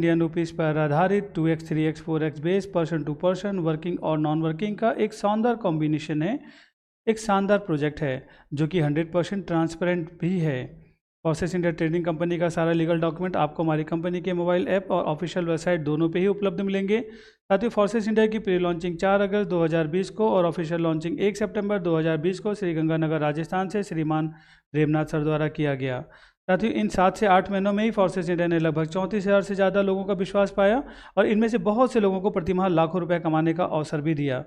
Indian rupees पर आधारित 2x 3x 4x base person to person working और non working का एक शानदार कॉम्बिनेशन है, एक शानदार प्रोजेक्ट है जो कि 100% ट्रांसपेरेंट भी है। फोर्सेस इंडिया ट्रेडिंग कंपनी का सारा लीगल डॉक्यूमेंट आपको हमारी कंपनी के मोबाइल ऐप और ऑफिशियल वेबसाइट दोनों पे ही उपलब्ध मिलेंगे। साथ ही फोर्सेस इंडिया की प्री लॉन्चिंग 4 अगस्त 2020 को और ऑफिशियल लॉन्चिंग 1 सितंबर 2020 को श्री गंगानगर राजस्थान से श्रीमान रेमनाथ सर द्वारा किया गया। साथ ही इन 7 से 8 महीनों में ही फोर्सेस इंडिया ने लगभग 34,000 से ज़्यादा लोगों का विश्वास पाया और इनमें से बहुत से लोगों को प्रतिमाह लाखों रुपए कमाने का अवसर भी दिया।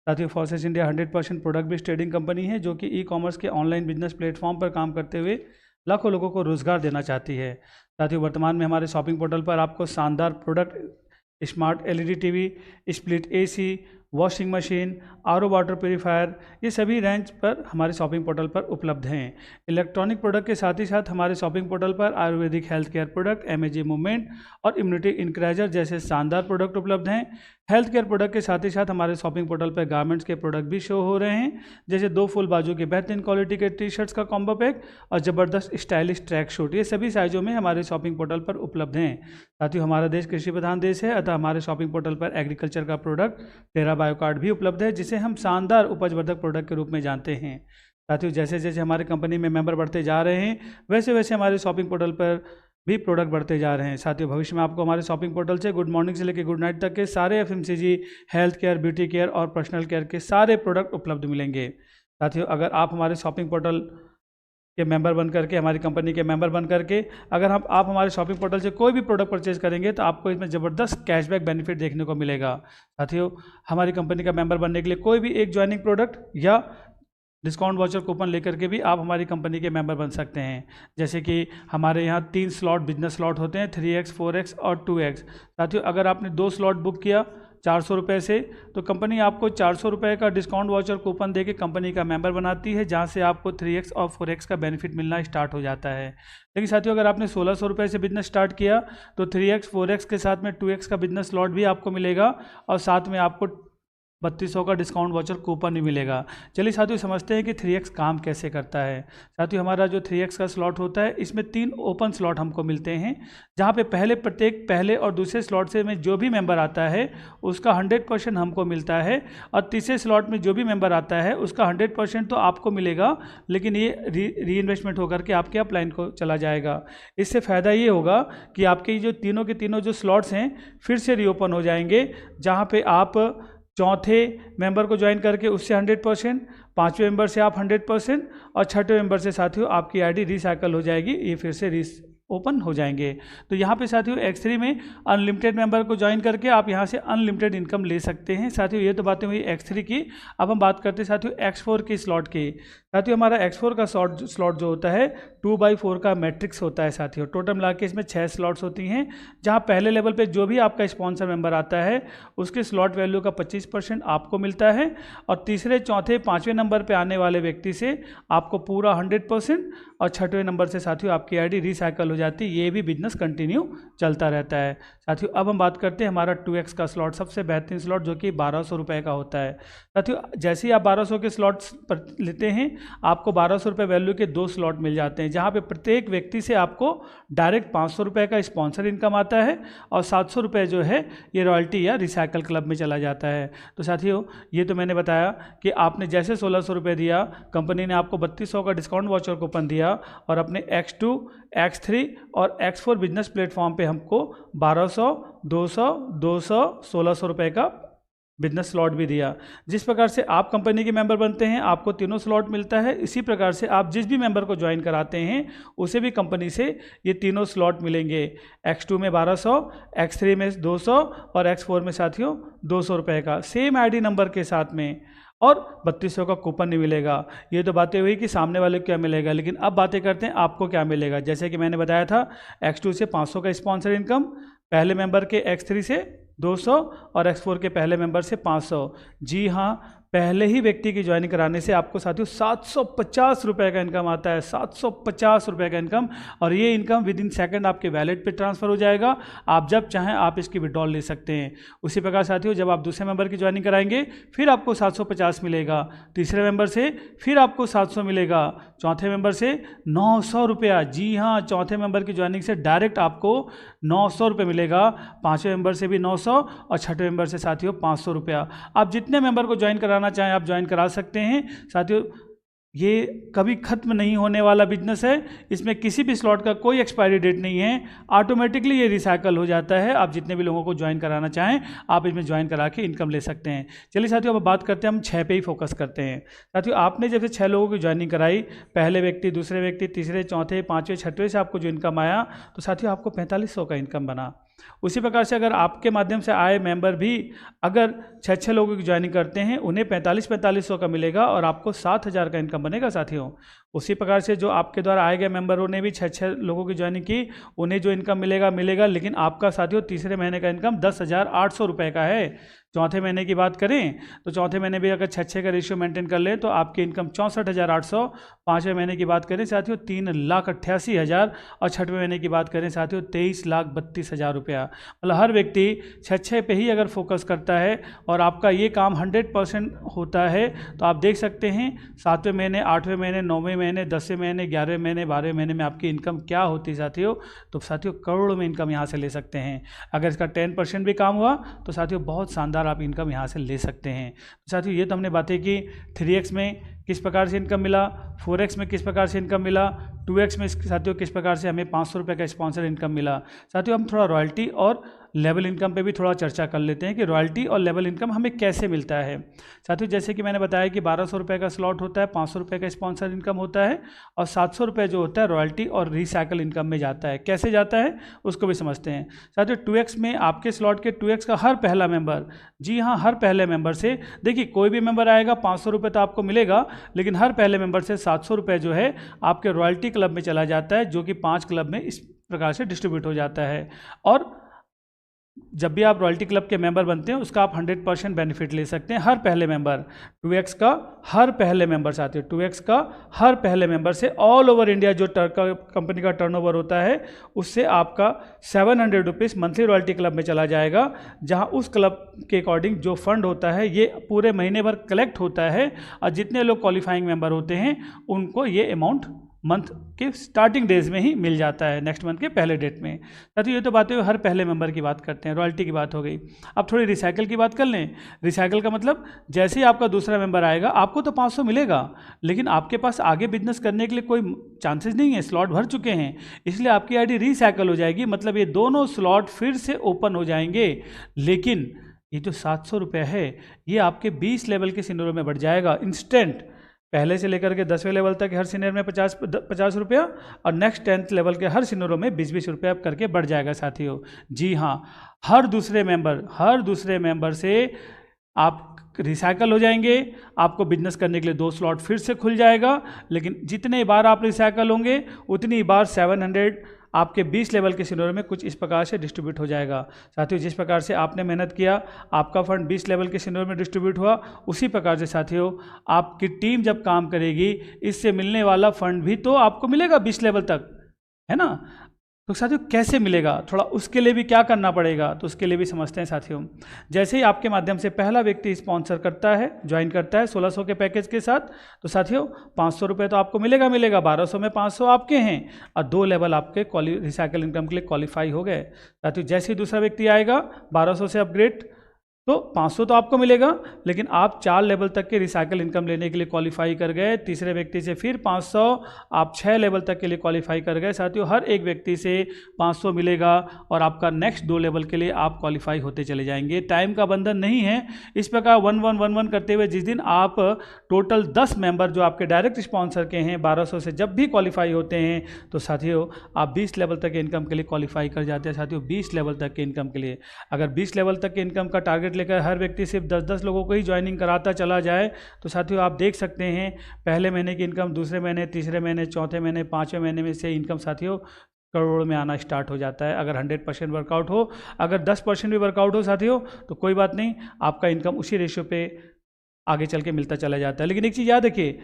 साथ ही forces India 100% product based trading company है जो कि ई कॉमर्स के ऑनलाइन बिजनेस प्लेटफॉर्म पर काम करते हुए लाखों लोगों को रोजगार देना चाहती है। साथ ही वर्तमान में हमारे शॉपिंग पोर्टल पर आपको शानदार product, smart LED TV, split AC, washing machine, RO water purifier, ये सभी रेंज पर हमारे शॉपिंग पोर्टल पर उपलब्ध हैं। इलेक्ट्रॉनिक प्रोडक्ट के साथ ही साथ हमारे शॉपिंग पोर्टल पर Ayurvedic health care product, MAG movement और इम्यूनिटी इंक्रेजर जैसे शानदार प्रोडक्ट उपलब्ध हैं। हेल्थ केयर प्रोडक्ट के साथ ही साथ हमारे शॉपिंग पोर्टल पर गारमेंट्स के प्रोडक्ट भी शो हो रहे हैं, जैसे 2 फुल बाजू के बेहतरीन क्वालिटी के टी शर्ट्स का कॉम्बो पैक और ज़बरदस्त स्टाइलिश ट्रैक शूट, ये सभी साइजों में हमारे शॉपिंग पोर्टल पर उपलब्ध हैं। साथ ही हमारा देश कृषि प्रधान देश है, अतः हमारे शॉपिंग पोर्टल पर एग्रीकल्चर का प्रोडक्ट टेरा बायो कार्ड भी उपलब्ध है, जिसे हम शानदार उपजवर्धक प्रोडक्ट के रूप में जानते हैं। साथियों, जैसे जैसे हमारे कंपनी में मेंबर बढ़ते जा रहे हैं वैसे वैसे हमारे शॉपिंग पोर्टल पर भी प्रोडक्ट बढ़ते जा रहे हैं। साथियों, भविष्य में आपको हमारे शॉपिंग पोर्टल से गुड मॉर्निंग से लेकर गुड नाइट तक के सारे FMCG, health care, beauty care और पर्सनल केयर के सारे प्रोडक्ट उपलब्ध मिलेंगे। साथियों, अगर आप हमारे शॉपिंग पोर्टल के मेंबर बन करके, हमारी कंपनी के मेंबर बन करके अगर आप हमारे शॉपिंग पोर्टल से कोई भी प्रोडक्ट परचेज करेंगे तो आपको इसमें ज़बरदस्त कैशबैक बेनिफिट देखने को मिलेगा। साथियों, हमारी कंपनी का मेंबर बनने के लिए कोई भी एक ज्वाइनिंग प्रोडक्ट या डिस्काउंट वाउचर कूपन लेकर के भी आप हमारी कंपनी के मेंबर बन सकते हैं। जैसे कि हमारे यहाँ 3 स्लॉट बिजनेस स्लॉट होते हैं, 3x 4x और 2x। साथियों, अगर आपने 2 स्लॉट बुक किया 400 रुपये से तो कंपनी आपको 400 रुपये का डिस्काउंट वाउचर कूपन देके कंपनी का मेंबर बनाती है, जहां से आपको 3x और 4x का बेनिफिट मिलना स्टार्ट हो जाता है। लेकिन साथियों, अगर आपने 1600 रुपये से बिजनेस स्टार्ट किया तो 3x 4x के साथ में 2x का बिजनेस स्लॉट भी आपको मिलेगा और साथ में आपको 3200 का डिस्काउंट वाउचर कूपन भी मिलेगा। चलिए साथियों, समझते हैं कि 3x काम कैसे करता है। साथियों, हमारा जो 3x का स्लॉट होता है इसमें 3 ओपन स्लॉट हमको मिलते हैं, जहां पे प्रत्येक पहले और दूसरे स्लॉट से में जो भी मेंबर आता है उसका 100% हमको मिलता है और तीसरे स्लॉट में जो भी मेंबर आता है उसका 100% तो आपको मिलेगा, लेकिन ये री इन्वेस्टमेंट होकर के आपके अपलाइन को चला जाएगा। इससे फ़ायदा ये होगा कि आपके जो तीनों के तीनों जो स्लॉट्स हैं फिर से रीओपन हो जाएंगे, जहाँ पे आप चौथे मेंबर को ज्वाइन करके उससे 100%, 5वें मेंबर से आप 100% और 6ठे मेंबर से साथियों आपकी आईडी रिसाइकल हो जाएगी, ये फिर से ओपन हो जाएंगे। तो यहाँ पे साथियों X3 में अनलिमिटेड मेंबर को ज्वाइन करके आप यहाँ से अनलिमिटेड इनकम ले सकते हैं। साथियों, ये तो बातें हुई X3 की। अब हम बात करते हैं साथियों X4 की स्लॉट की। साथियों, हमारा X4 का स्लॉट जो होता है 2/4 का मैट्रिक्स होता है। साथियों, टोटल मिला के इसमें 6 स्लॉट्स होती हैं, जहाँ पहले लेवल पे जो भी आपका स्पॉन्सर मेंबर आता है उसके स्लॉट वैल्यू का 25% आपको मिलता है और तीसरे, चौथे, 5वें नंबर पे आने वाले व्यक्ति से आपको पूरा 100% और 6ठे नंबर से साथियों आपकी आईडी रिसाइकल हो जाती है। ये भी बिजनेस कंटिन्यू चलता रहता है। साथियों, अब हम बात करते हैं हमारा 2x का स्लॉट, सबसे बेहतरीन स्लॉट जो कि 1200 रुपये का होता है। साथियों, जैसे ही आप 1200 के स्लॉट्स पर लेते हैं आपको 1200 रुपये वैल्यू के 2 स्लॉट मिल जाते हैं, जहाँ पे प्रत्येक व्यक्ति से आपको डायरेक्ट 500 रुपये का स्पॉन्सर इनकम आता है और 700 रुपये जो है ये रॉयल्टी या रिसाइकल क्लब में चला जाता है। तो साथियों, ये तो मैंने बताया कि आपने जैसे 1600 रुपये दिया, कंपनी ने आपको 3200 का डिस्काउंट वाउचर कूपन दिया और अपने X2, X3 और X4 बिजनेस प्लेटफॉर्म पे हमको 1200, 200, 200, 1600 रुपये का बिजनेस स्लॉट भी दिया। जिस प्रकार से आप कंपनी के मेंबर बनते हैं आपको तीनों स्लॉट मिलता है, इसी प्रकार से आप जिस भी मेंबर को ज्वाइन कराते हैं उसे भी कंपनी से ये तीनों स्लॉट मिलेंगे। X2 में 1200, X3 में 200 और X4 में साथियों 200 रुपये का सेम आईडी नंबर के साथ में और 3200 का कूपन नहीं मिलेगा। ये तो बातें हुई कि सामने वाले को क्या मिलेगा, लेकिन अब बातें करते हैं आपको क्या मिलेगा। जैसे कि मैंने बताया था X2 से 500 का स्पॉन्सर इनकम, पहले मेंबर के X3 से 200 और X4 के पहले मेंबर से 500। जी हाँ, पहले ही व्यक्ति की ज्वाइनिंग कराने से आपको साथियों 750 रुपये का इनकम आता है, 750 रुपये का इनकम। और ये इनकम विद इन सेकेंड आपके वैलेट पे ट्रांसफ़र हो जाएगा, आप जब चाहें आप इसकी विड्रॉल ले सकते हैं। उसी प्रकार साथियों जब आप दूसरे मेंबर की ज्वाइनिंग कराएंगे फिर आपको 750 मिलेगा, तीसरे मेंबर से फिर आपको 700 मिलेगा, चौथे मेंबर से 900 रुपया। जी हाँ, चौथे मेंबर की ज्वाइनिंग से डायरेक्ट आपको 900 रुपये मिलेगा, पाँचवें मेंबर से भी 900 और छठे मेंबर से साथियों 500 रुपया। आप जितने मेंबर को ज्वाइन कराना चाहें आप ज्वाइन करा सकते हैं साथियों। ये कभी ख़त्म नहीं होने वाला बिजनेस है, इसमें किसी भी स्लॉट का कोई एक्सपायरी डेट नहीं है, ऑटोमेटिकली ये रिसाइकल हो जाता है। आप जितने भी लोगों को ज्वाइन कराना चाहें आप इसमें ज्वाइन करा के इनकम ले सकते हैं। चलिए साथियों अब बात करते हैं, हम 6 पे ही फोकस करते हैं। साथियों आपने जब से 6 लोगों की ज्वाइनिंग कराई, पहले व्यक्ति, दूसरे व्यक्ति, तीसरे, चौथे, पाँचवें, छठवें से आपको जो इनकम आया तो साथियों आपको 4500 का इनकम बना। उसी प्रकार से अगर आपके माध्यम से आए मेंबर भी अगर 6 लोगों की ज्वाइनिंग करते हैं उन्हें 4500 का मिलेगा और आपको 7000 का इनकम बनेगा साथियों। उसी प्रकार से जो आपके द्वारा आए गए मेंबरों ने भी 6 लोगों की ज्वाइनिंग की, उन्हें जो इनकम मिलेगा, लेकिन आपका साथियों तीसरे महीने का इनकम 10,800 रुपये का है। चौथे महीने की बात करें तो चौथे महीने भी अगर 6 का रेशियो मेंटेन कर लें तो आपकी इनकम 64,800। पाँचवें महीने की बात करें साथियों 3,88,000 और छठवें महीने की बात करें साथियों 23,32,000 रुपया। मतलब हर व्यक्ति 6 पे ही अगर फोकस करता है और आपका ये काम 100% होता है तो आप देख सकते हैं 7वें महीने, 8वें महीने, 9वें महीने, 10वें महीने, 11वें महीने, 12वें महीने में आपकी इनकम क्या होती है साथियों। तो साथियों करोड़ों में इनकम यहाँ से ले सकते हैं। अगर इसका 10% भी काम हुआ तो साथियों बहुत शानदार आप इनकम यहाँ से ले सकते हैं। तो साथियों ये तो हमने बातें की 3x में किस प्रकार से इनकम मिला, 4x में किस प्रकार से इनकम मिला, 2x में साथियों किस प्रकार से हमें 500 रुपये का स्पॉन्सर इनकम मिला। साथियों हम थोड़ा रॉयल्टी और लेवल इनकम पे भी थोड़ा चर्चा कर लेते हैं कि रॉयल्टी और लेवल इनकम हमें कैसे मिलता है। साथियों जैसे कि मैंने बताया कि 1200 रुपये का स्लॉट होता है, 500 रुपये का स्पॉन्सर इनकम होता है और 700 रुपये जो होता है रॉयल्टी और रिसाइकल इनकम में जाता है। कैसे जाता है उसको भी समझते हैं। साथियों 2x में आपके स्लॉट के 2x का हर पहला मेंबर, जी हाँ हर पहले मेंबर से, देखिए कोई भी मेंबर आएगा 500 रुपये तो आपको मिलेगा, लेकिन हर पहले मेंबर से 700 रुपये जो है आपके रॉयल्टी क्लब में चला जाता है, जो कि 5 क्लब में इस प्रकार से डिस्ट्रीब्यूट हो जाता है। और जब भी आप रॉयल्टी क्लब के मेंबर बनते हैं उसका आप 100% बेनिफिट ले सकते हैं। हर पहले मेंबर 2x का हर पहले मेंबर साथियों 2x का हर पहले मेंबर से ऑल ओवर इंडिया जो कंपनी का टर्नओवर होता है उससे आपका 700 रुपीज़ मंथली रॉयल्टी क्लब में चला जाएगा, जहां उस क्लब के अकॉर्डिंग जो फंड होता है ये पूरे महीने भर कलेक्ट होता है और जितने लोग क्वालिफाइंग मेंबर होते हैं उनको ये अमाउंट मंथ के स्टार्टिंग डेज में ही मिल जाता है, नेक्स्ट मंथ के पहले डेट में। साथियों ये तो बातें हर पहले मेंबर की बात करते हैं, रॉयल्टी की बात हो गई। अब थोड़ी रिसाइकल की बात कर लें। रिसाइकल का मतलब जैसे ही आपका दूसरा मेंबर आएगा आपको तो 500 मिलेगा, लेकिन आपके पास आगे बिजनेस करने के लिए कोई चांसेस नहीं है, स्लॉट भर चुके हैं, इसलिए आपकी आईडी रिसाइकल हो जाएगी। मतलब ये दोनों स्लॉट फिर से ओपन हो जाएंगे, लेकिन ये जो 700 रुपये है ये आपके 20 लेवल के सिनेरियो में बढ़ जाएगा इंस्टेंट। पहले से लेकर के 10वें लेवल तक हर सीनियर में 50 रुपया और नेक्स्ट 10th लेवल के हर सीनियरों में 20-20 रुपया करके बढ़ जाएगा साथियों। जी हाँ, हर दूसरे मेंबर से आप रिसाइकल हो जाएंगे, आपको बिजनेस करने के लिए 2 स्लॉट फिर से खुल जाएगा, लेकिन जितने बार आप रिसाइकल होंगे उतनी बार 700 आपके 20 लेवल के सिनेरियो में कुछ इस प्रकार से डिस्ट्रीब्यूट हो जाएगा। साथियों जिस प्रकार से आपने मेहनत किया आपका फंड 20 लेवल के सिनेरियो में डिस्ट्रीब्यूट हुआ, उसी प्रकार से साथियों आपकी टीम जब काम करेगी इससे मिलने वाला फंड भी तो आपको मिलेगा 20 लेवल तक, है ना। तो साथियों कैसे मिलेगा, थोड़ा उसके लिए भी क्या करना पड़ेगा, तो उसके लिए भी समझते हैं साथियों। जैसे ही आपके माध्यम से पहला व्यक्ति स्पॉन्सर करता है, ज्वाइन करता है 1600 के पैकेज के साथ, तो साथियों 500 रुपये तो आपको मिलेगा, 1200 में 500 आपके हैं और 2 लेवल आपके रिसाइकल इनकम के लिए क्वालिफाई हो गए। साथियों जैसे ही दूसरा व्यक्ति आएगा 1200 से अपग्रेड तो 500 तो आपको मिलेगा, लेकिन आप 4 लेवल तक के रिसाइकल इनकम लेने के लिए क्वालिफाई कर गए। तीसरे व्यक्ति से फिर 500, आप 6 लेवल तक के लिए क्वालिफाई कर गए। साथियों हर एक व्यक्ति से 500 मिलेगा और आपका नेक्स्ट 2 लेवल के लिए आप क्वालिफाई होते चले जाएंगे। टाइम का बंधन नहीं है। इस प्रकार 1-1-1-1 करते हुए जिस दिन आप टोटल 10 मेंबर जो आपके डायरेक्ट स्पॉन्सर के हैं 1200 से जब भी क्वालिफाई होते हैं, तो साथियों आप 20 लेवल तक के इनकम के लिए क्वालिफाई कर जाते हैं। साथियों 20 लेवल तक के इनकम के लिए, अगर 20 लेवल तक के इनकम का टारगेट लेकर हर व्यक्ति सिर्फ 10-10 लोगों को ही ज्वाइनिंग कराता चला जाए, तो साथियों आप देख सकते हैं पहले महीने की इनकम दूसरे महीने, तीसरे महीने, चौथे महीने, 5वें महीने में से इनकम साथियों करोड़ों में आना स्टार्ट हो जाता है। अगर 100% वर्कआउट हो, अगर 10% भी वर्कआउट हो साथियों तो कोई बात नहीं, आपका इनकम उसी रेशियो पे आगे चल के मिलता चला जाता है। लेकिन एक चीज़ याद रखिए,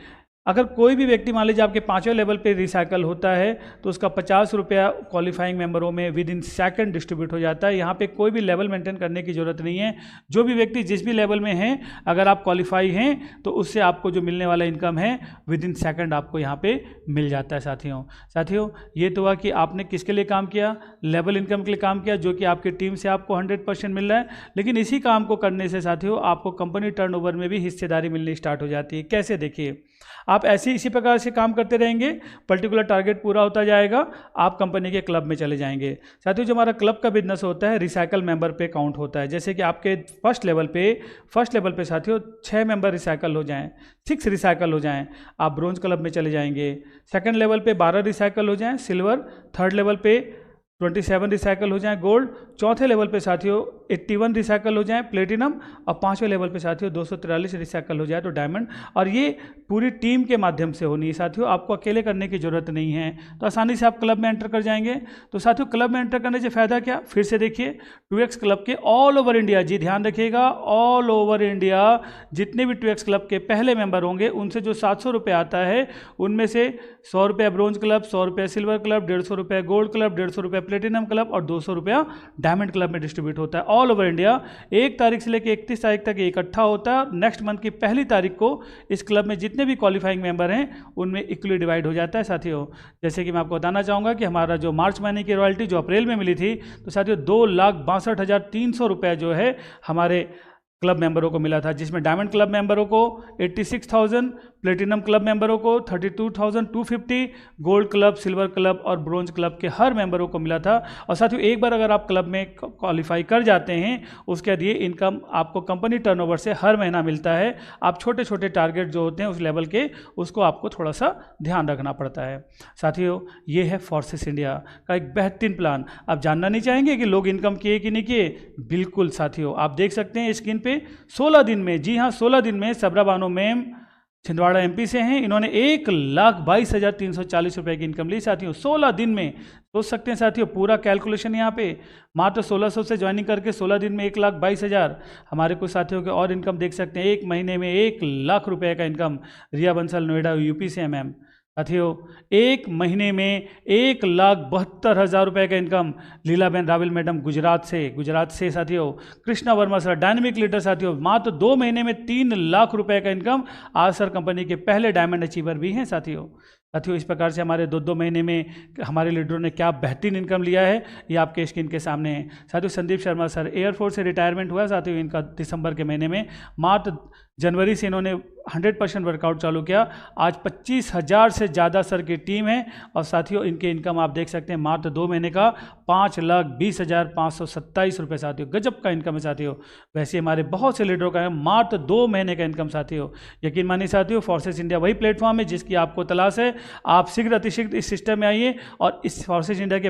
अगर कोई भी व्यक्ति मान लीजिए आपके 5वें लेवल पे रिसाइकल होता है तो उसका 50 रुपया क्वालिफाइंग मेंबरों में विद इन सेकंड डिस्ट्रीब्यूट हो जाता है। यहाँ पे कोई भी लेवल मेंटेन करने की ज़रूरत नहीं है। जो भी व्यक्ति जिस भी लेवल में हैं, अगर आप क्वालिफाई हैं तो उससे आपको जो मिलने वाला इनकम है विद इन सेकंड आपको यहाँ पे मिल जाता है। साथियों ये तो हुआ कि आपने किसके लिए काम किया, लेवल इनकम के लिए काम किया, जो कि आपकी टीम से आपको 100% मिल रहा है। लेकिन इसी काम को करने से साथियों आपको कंपनी टर्नओवर में भी हिस्सेदारी मिलनी स्टार्ट हो जाती है। कैसे, देखिए, आप ऐसे इसी प्रकार से काम करते रहेंगे, पर्टिकुलर टारगेट पूरा होता जाएगा, आप कंपनी के क्लब में चले जाएंगे। साथियों जो हमारा क्लब का बिजनेस होता है रिसाइकल मेंबर पे काउंट होता है। जैसे कि आपके फर्स्ट लेवल पे साथियों 6 मेंबर रिसाइकल हो जाएं, 6 रिसाइकल हो जाएं, आप ब्रोंज क्लब में चले जाएंगे। सेकंड लेवल पे 12 रिसाइकल हो जाएं सिल्वर, थर्ड लेवल पे 27 रिसाइकल हो जाएं गोल्ड, चौथे लेवल पे साथियों 81 रिसाइकल हो जाएं प्लेटिनम, और 5वें लेवल पे साथियों 243 रिसाइकल हो जाए तो डायमंड। और ये पूरी टीम के माध्यम से होनी है साथियों, आपको अकेले करने की ज़रूरत नहीं है। तो आसानी से आप क्लब में एंटर कर जाएंगे। तो साथियों क्लब में एंटर करने से फ़ायदा क्या, फिर से देखिए 2x क्लब के ऑल ओवर इंडिया, जी ध्यान रखिएगा, ऑल ओवर इंडिया जितने भी 2x क्लब के पहले मेंबर होंगे उनसे जो 700 रुपये आता है उनमें से 100 रुपये ब्रोंज क्लब, 100 रुपये सिल्वर क्लब, 150 रुपये गोल्ड क्लब, 150 रुपये प्लेटिनम क्लब और 200 रुपया डायमंड क्लब में डिस्ट्रीब्यूट होता है ऑल ओवर इंडिया। 1 तारीख से लेकर 31 तारीख तक ये इकट्ठा होता है। नेक्स्ट मंथ की पहली तारीख को इस क्लब में जितने भी क्वालिफाइंग मेंबर हैं उनमें इक्वली डिवाइड हो जाता है। साथियों जैसे कि मैं आपको बताना चाहूँगा कि हमारा जो मार्च महीने की रॉयल्टी जो अप्रैल में मिली थी, तो साथियों 2,62,300 रुपये जो है हमारे क्लब मेंबरों को मिला था, जिसमें डायमंड क्लब मेंबरों को 86,000, प्लेटिनम क्लब मेंबरों को 32,250, गोल्ड क्लब, सिल्वर क्लब और ब्रोंज क्लब के हर मेंबरों को मिला था। और साथियों एक बार अगर आप क्लब में क्वालिफाई कर जाते हैं उसके बाद ये इनकम आपको कंपनी टर्नओवर से हर महीना मिलता है। आप छोटे छोटे टारगेट जो होते हैं उस लेवल के, उसको आपको थोड़ा सा ध्यान रखना पड़ता है। साथियों ये है फोर्सेस इंडिया का एक बेहतरीन प्लान। आप जानना नहीं चाहेंगे कि लोग इनकम किए कि नहीं किए? बिल्कुल साथियों, आप देख सकते हैं स्क्रीन पे 16 दिन में, जी हाँ 16 दिन में सबरा बानो मैम छिंदवाड़ा एमपी से हैं, इन्होंने 1,22,340 रुपए की इनकम ली साथियों 16 दिन में। सोच सकते हैं साथियों पूरा कैलकुलेशन यहाँ पे, मात्र 1600 से ज्वाइनिंग करके 16 दिन में 1,22,000। हमारे कुछ साथियों के और इनकम देख सकते हैं, एक महीने में 1,00,000 रुपए का इनकम। रिया बंसल नोएडा यूपी से है मैम। साथियों एक महीने में 1,72,000 रुपए का इनकम। लीलाबेन रावल मैडम गुजरात से साथियों। Krishna Verma sir dynamic leader साथियों, मात्र 2 महीने में 3,00,000 रुपए का इनकम। आज सर कंपनी के पहले डायमंड अचीवर भी हैं साथियों। इस प्रकार से हमारे 2-2 महीने में हमारे लीडरों ने क्या बेहतरीन इनकम लिया है ये आपके स्क्रीन के सामने है। साथियों संदीप शर्मा सर एयरफोर्स से रिटायरमेंट हुआ साथियों इनका दिसंबर के महीने में। मात्र जनवरी से इन्होंने 100% वर्कआउट चालू किया। आज 25,000 से ज़्यादा सर की टीम है। और साथियों इनके इनकम आप देख सकते हैं मात्र 2 महीने का 5,20,527 रुपये साथियों, गजब का इनकम है साथियों। वैसे हमारे बहुत से लीडरों का है मात्र 2 महीने का इनकम साथियों। यकीन मानिए साथियों फोर्सेस इंडिया वही प्लेटफॉर्म है जिसकी आपको तलाश है। आप शीघ्र अतिशीघ्र इस सिस्टम में आइए और इस फोर्सेस इंडिया के